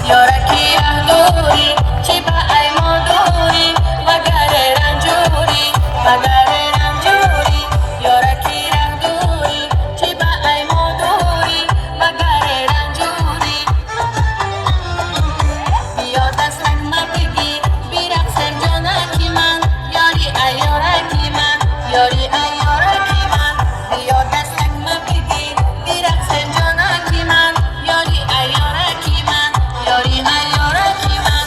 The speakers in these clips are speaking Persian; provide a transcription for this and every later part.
یارکی دوری چی با ای ما دوری مگر رنجوری مگر رنجوری یارکی دوری چی با ای ما دوری مگر رنجوری بیا دستک ما بگی بیرقصم جانکی من یاری ای یارکی من یاری ای یارکی من بیا دستک ما بگی بیرقصم جانکی من یاری ای یارکی من یاری ای یارکی من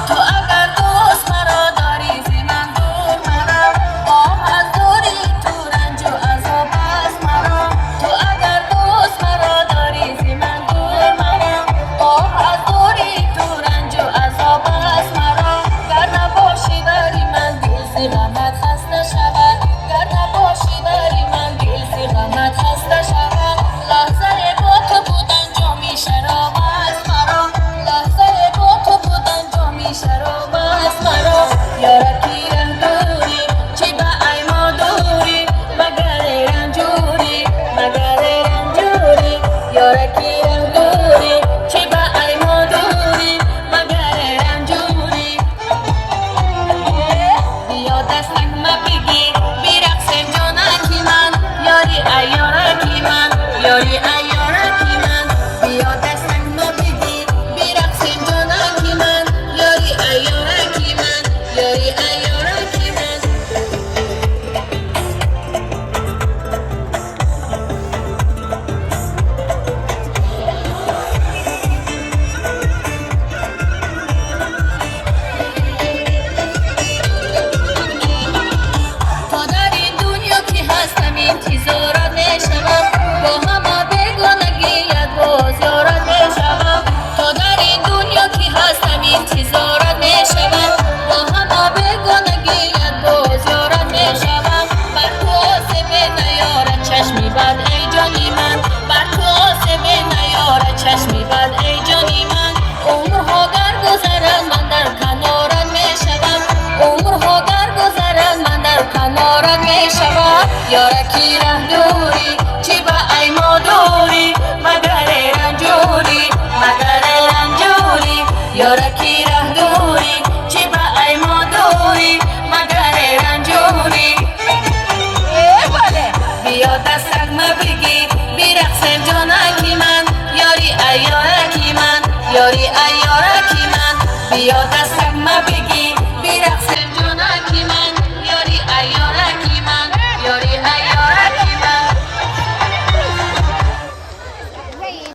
تو اگر دوست مرا داری زی من دور مرا آه از دوری تو رنج و عذاب است مرا تو اگر دوست مرا داری زی من دور مرا آه از دوری تو رنج و عذاب است مرا گر نباشی بری من دل زی غمت خسته شود گر نباشی بری من دل زی غمت خسته شود لحظه با تو بودن جامی شراب است مرا لحظه با تو بودن جامی شراب است مرا یارکی دوری چی با ای ما دوری مگر رنجوری مگر رنجوری یارکی دوری چی با ای ما دوری مگر رنجوری بیا دستک ما بگی بیرقصم جانکی من یاری ای یارکی من یاری ای یارکی من بیا دستک ما بگی بیرقصم جانکی من یاری ای یارکی من یاری ای یارکی من تا در این دنیا که هستم انتظارت میشوم با همه بیگانگیت باز یارت میشوم تا در این دنیا که هستم انتظارت میشوم با همه بیگانگیت باز یارت میشوم بر تو آسیب نیارد چشمی بد ای جانی من بر تو آسیب نیارد چشمی بد ای جانی من عمرها گر گذرد من در کنارت میشوم عمرها گر گذرد من در کنارت میشوم یارکی دوری چی با ای ما دوری مگر رنجوری مگر رنجوری یارکی دوری چی با ای ما دوری مگر رنجوری بیا دستک ما بگی بیرقصم جانکی من یاری ای یارکی من یاری ای یارکی من بیا دستک ما بگی بیرقصم